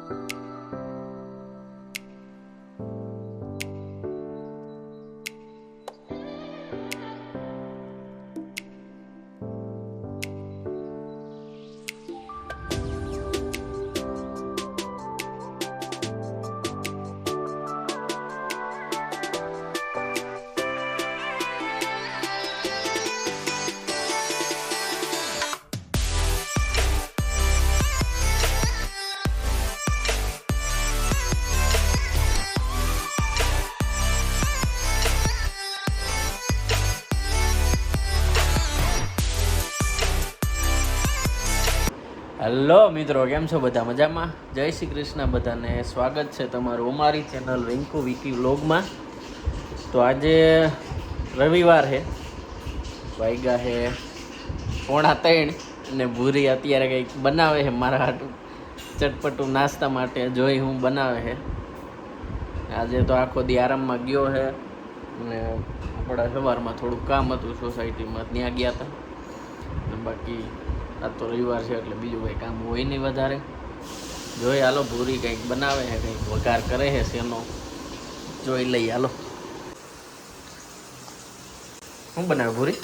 Hello મિત્રો, કેમ છો બધા? મજામાં? જય શ્રી કૃષ્ણ બધાને. સ્વાગત છે તમારું અમારી ચેનલ રિંકુ વિકી વ્લોગમાં. તો આજે રવિવાર છે, વાગ્યા છે 2:45 અને ભૂરી અત્યારે કંઈક બનાવે છે મારા હાટું ચટપટું નાસ્તા માટે. જોઈ હું બનાવે છે. આજે તો આખો દી આરામમાં ગયો છે અને આપણા સવારમાં થોડુંક કામ હતું સોસાયટીમાં, ત્યાં ગયા હતા. બાકી આ તો રવિવાર છે એટલે બીજું કંઈ કામ હોય નહીં વધારે. જોઈ હાલો, ભૂરી કંઈક બનાવે છે, કંઈક વઘાર કરે છે શેનો, જોઈ લઈ હાલો. શું બનાવે ભૂરી?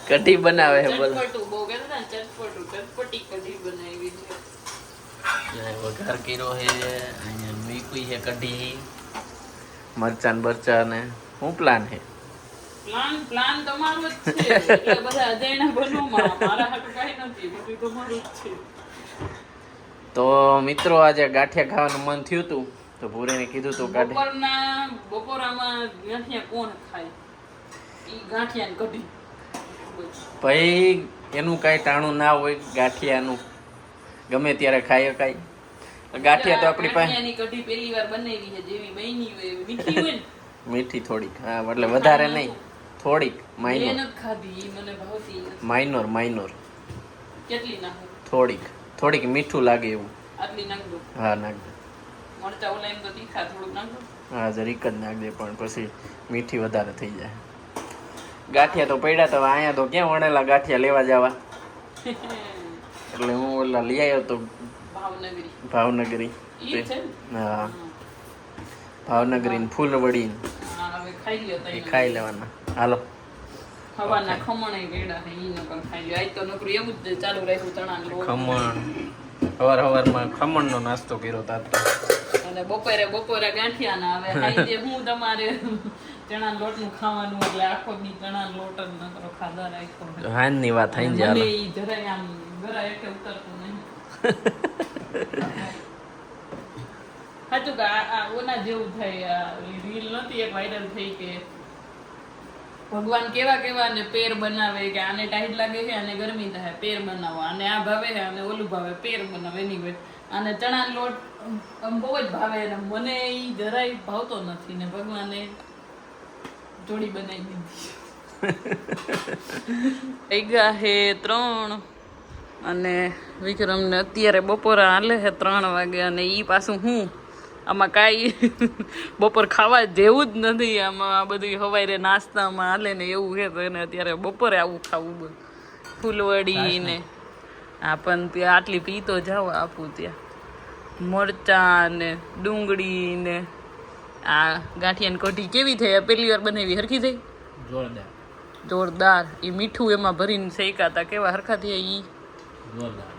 કઢી બનાવે છે. બોલ, વઘાર કર્યો છે, અહીંયા મીઠી છે કઢી, મરચાં બરચાં ને શું પ્લાન છે? પ્લાન તમારો જ છે, એટલે બધા અજયના બનોમાં મારા હાટુ કાઈ નથી, બધું તમારું જ છે. તો મિત્રો આજે ગાંઠિયા ખાવાનું મન થયું હતું તો ભૂરીને કીધું તું બપોરામાં ગાંઠિયા કોણ ખાય? ઈ ગાંઠિયા ને કઢી. ભાઈ એનું કાંઈ ટાણું ના હોય, ગાંઠિયાનું ગમે ત્યારે ખાઈ શકાય. ગાંઠિયા તો આપણી પાસે ગાંઠિયાની કઢી પહેલી વાર બનાવી છે, જેવી બની હોય મીઠી હોય ને, મીઠી થોડીક, હા, એટલે વધારે નહીં, થોડીક માઇનોર. ખાધી મને ભાવતી માઇનોર કેટલી નાખો? થોડીક મીઠું લાગે એવું. આટલી નાખજો. હા, નાખજો. મરચા ઓલા એમ તો તીખા થોડુંક નાખજો. હા, જરીક જ નાખજે, પણ પછી મીઠી વધારે થઈ જાય. ગાંઠિયા તો પડ્યા તો અહીંયા તો ક્યાં વણેલા ગાંઠિયા લેવા જવા, એટલે હું ઓલા લઈ આવ્યો તો ભાવનગરી. હા, ભાવનગરી ને ફૂલવડી એ ખાઈ લેવાના. હાલો, હવાના ખમણ વેડા છે, ઈ નકર ખાઈ લ્યો. આજ તો નકરું એવું જ ચાલુ રાખ્યું, ચણાનો લોટ. ખમણ સવારમાં ખમણનો નાસ્તો કર્યો તાર તો. અને બપોરે ગાંઠિયા ના આવે. હાઈ હું તમારે ચણાના લોટનું ખાવાનું, એટલે આખો દી ચણાનો લોટ જ નકરો ખાધા રાખ્યો. હાનની વાત થઈ જાય. મને ઈ જરાય આમ ગરા એકે ઉતરતું નહીં. સાચું કે આ ઓના જેવું થાય. રીલ નથી એક વાયરલ થઈ કે ભગવાન કેવા ને પેર બનાવે, કે આને ટાઈટ લાગે છે, આને ગરમી થાય, પેર બનાવો. આને આ ભાવે છે, આને ઓલું ભાવે, પેર બનાવે. એની way આને ચણાનો લોટ બહુ જ ભાવે, અને મને ઈ જરાય ભાવતો નથી, ને ભગવાને જોડી બનાવી દીધી. ગયા હે 3 અને વિક્રમને અત્યારે બપોરે હાલે છે 3 વાગે, અને ઈ પાછું હું આમાં કાંઈ બપોર ખાવા જેવું જ નથી. આમાં આ બધું હવારે નાસ્તામાં હાલે ને એવું છે, તો એને અત્યારે બપોરે આવું ખાવું બધું ફૂલવડી ને. હા, પણ ત્યાં આટલી પીતો જાઓ આપું ત્યાં મરચાં ને ડુંગળી ને આ ગાંઠિયાની કઢી કેવી થઈ? પહેલી વાર બનાવી, હરખી થઈ? જોરદાર. એ મીઠું એમાં ભરીને શેકાતા કેવા હરખા થયા? ઈ જોરદાર.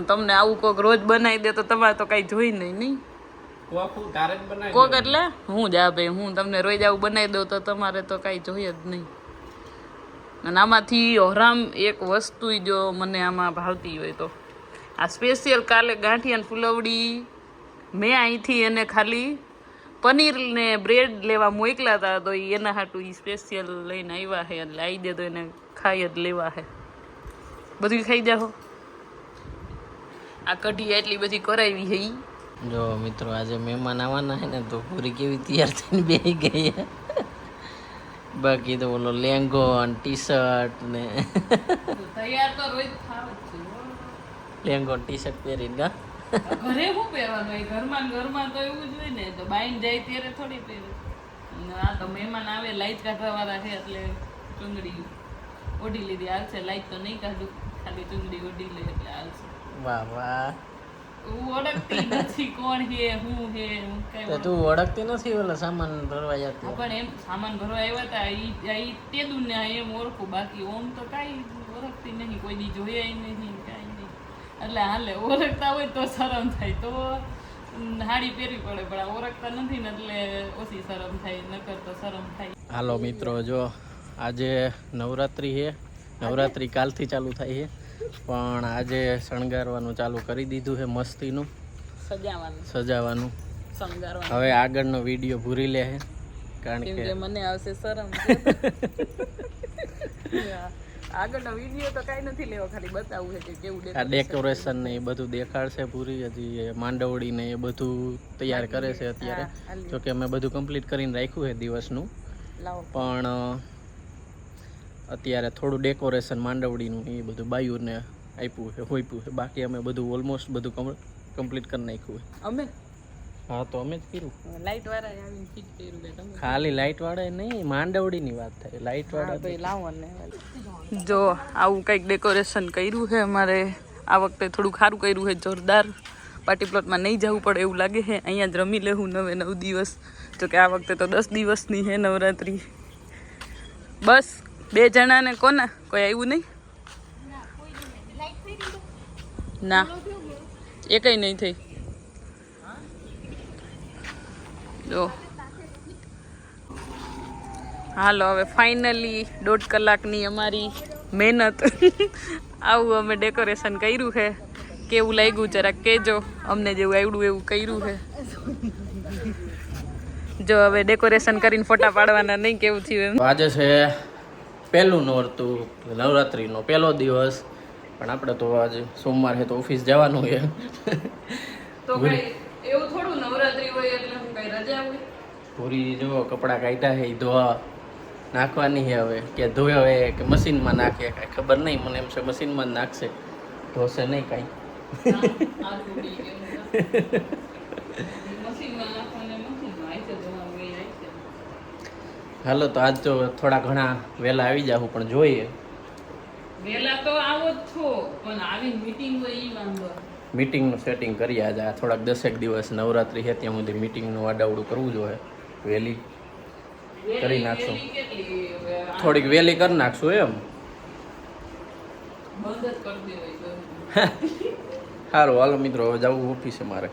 તમને આવું કોક રોજ બનાવી દે તો તમારે તો કઈ જોઈ નહીં. કોક એટલે હું જ આ ભાઈ, હું તમને રોજ આવું બનાવી દઉં તો તમારે તો કઈ જોઈએ જ નહીં. અને આમાંથી હરામ એક વસ્તુ જો મને આમાં ભાવતી હોય તો આ સ્પેશિયલ કાલે ગાંઠિયા ફૂલવડી મેં અહીંથી એને ખાલી પનીર ને બ્રેડ લેવા મોકલા હતા, તો એના હાટું એ સ્પેશિયલ લઈને આવ્યા છે. એટલે આવી દે તો એને ખાઈ જ લેવા છે. બધું ખાઈ જાઓ. આ કઢી એટલી બધી કરાવી છે. જો મિત્રો, આજે મહેમાન આવવાના છે ને, તો પૂરી કેવી તૈયાર થઈને બેસી ગઈ. બાકી તો બોલો લેંગો અને ટી-શર્ટ ને તૈયાર તો રોજ થાવ છે. લેંગો ટી-શર્ટ પહેરીને ગા ઘરે શું પહેરવાનું હોય? ઘરમાં તો એવું જ હોય ને, તો બાઈન જાય ત્યારે થોડી પહેરે. આ તો મહેમાન આવે, લાઈટ કાઢવા વાળા છે, એટલે ચુંદડી ઓઢી લીધી હાલશે. લાઈટ તો નહીં કાઢું, ખાલી ચુંદડી ઓઢી લે એટલે હાલશે. વાહ વાહ. હું ઓળખતી નથી કોણ હે હું હે હું કઈ તો તું ઓળખતી નથી ઓલા સામાન ભરવા જતી? પણ એમ સામાન ભરવા આવ્યા હતા ઈ તે દુનિયા એમ ઓળખું, બાકી ઓમ તો કાંઈ ઓળખતી નહીં, કોઈ દી જોયા નહીં કાંઈ નહીં. એટલે હાલે ઓળખતા હોય તો શરમ થાય, તો હાડી પહેરવી પડે, પણ આ ઓળખતા નથી ને એટલે ઓછી શરમ થાય, નકર તો શરમ થાય. હાલો મિત્રો, જો આજે નવરાત્રિ છે, નવરાત્રિ કાલથી ચાલુ થાય છે, પણ આજે શણગારવાનું ચાલુ કરી દીધું છે, મસ્તીનું સજાવાનું. શણગારવાનું હવે આગળનો વિડીયો ભૂરી લે છે, કારણ કેમ કે કે મને આવશે શરમ. આગળનો વિડીયો તો કાંઈ નથી લેવો, ખાલી બતાવવું છે કે કેવું આ ડેકોરેશન ને એ બધું દેખાડશે પૂરી. હજી એ માંડવડી ને એ બધું તૈયાર કરે છે અત્યારે. જો કે અમે બધું કમ્પ્લીટ કરીને રાખ્યું છે દિવસનું, લાવો. પણ અત્યારે થોડું ડેકોરેશન માંડવડીનું એ બધું બાયુને આપ્યું છે, હોઈપ્યું છે. બાકી અમે બધું ઓલમોસ્ટ બધું કમ્પ્લીટ કરી નાખ્યું છે. અમે હા, તો અમે જ કર્યું. લાઈટ વાળા આવીને ફિટ કર્યું કે તમે ખાલી લાઈટ વાળા નહીં, માંડવડીની વાત થાય. લાઈટ વાળા લાવો ને. જો આવું કંઈક ડેકોરેશન કર્યું છે અમારે આ વખતે, થોડું સારું કર્યું છે, જોરદાર. પાર્ટી પ્લોટમાં નહીં જવું પડે એવું લાગે છે, અહીંયા જ રમી લેવું 9 દિવસ. જો કે આ વખતે તો 10 દિવસની છે નવરાત્રિ. બસ 2 જણાને કોના કોઈ આવ્યું નહીં? ના, એકઈ નહીં થઈ. જો હાલો, હવે ફાઇનલી 1.5 કલાકની અમારી મહેનત આવું અમે ડેકોરેશન કર્યું છે. કેવું લાગ્યું જરાક કહેજો, અમને જેવું આવડું એવું કર્યું છે. જો હવે ડેકોરેશન કરીને ફોટા પાડવાના નહીં, કેવું થયું એમ. આજે છે પહેલું નોરતું, નવરાત્રિનો પહેલો દિવસ, પણ આપણે તો આજે સોમવાર છે તો ઓફિસ જવાનું છે. તો કઈ એવું થોડું નવરાત્રિ હોય એટલે હું કઈ રજા હોય? પૂરી જો કપડાં કાઢ્યા છે, એ ધોવા નાખવાની છે. હવે કે ધોવે કે મશીનમાં નાખે કાંઈ ખબર નહીં, મને એમ છે મશીનમાં જ નાખશે, ધોશે નહીં કાંઈ. હાલો, તો આજ તો થોડા ઘણા વહેલા આવી જાવ, પણ જોઈએ. વહેલા તો આવો જ છો, પણ આવી મીટિંગ હોય ઈ વાંધો. મીટિંગનું સેટિંગ કરીએ આજે. આ થોડાક 10 દિવસ નવરાત્રિ છે ત્યાં સુધી મીટિંગનું આડાવડું કરવું જોઈએ. વહેલી કરી નાખશું, થોડીક વહેલી કરી નાખશું એમ. બંધ જ કરી દેવાય. સારું, હાલો મિત્રો, હવે જવું ઓફિસે મારે.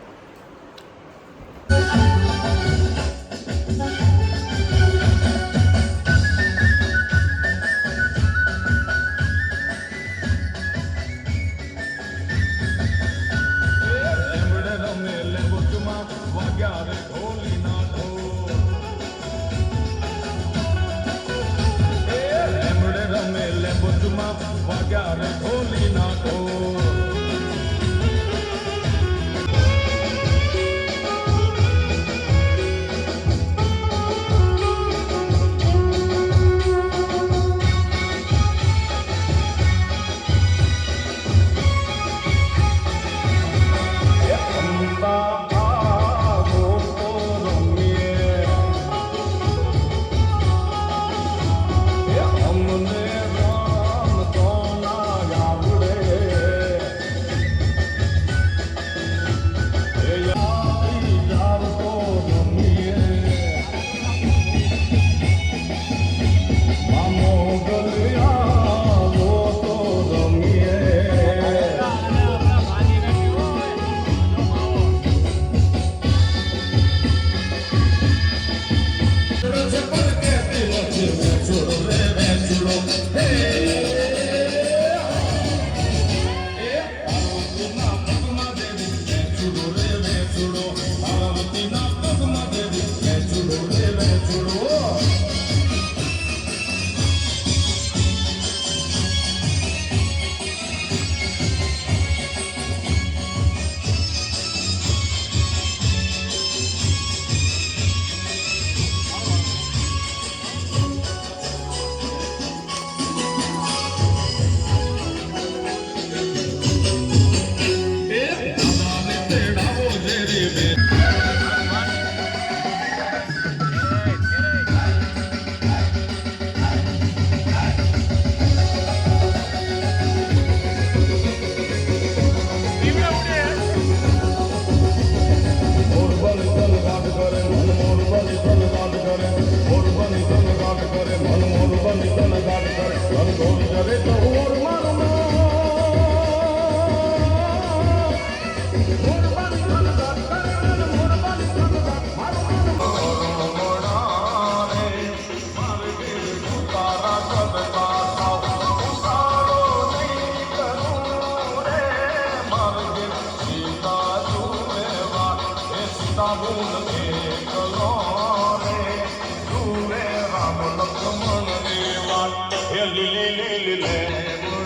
પાયલ લે લે લે લે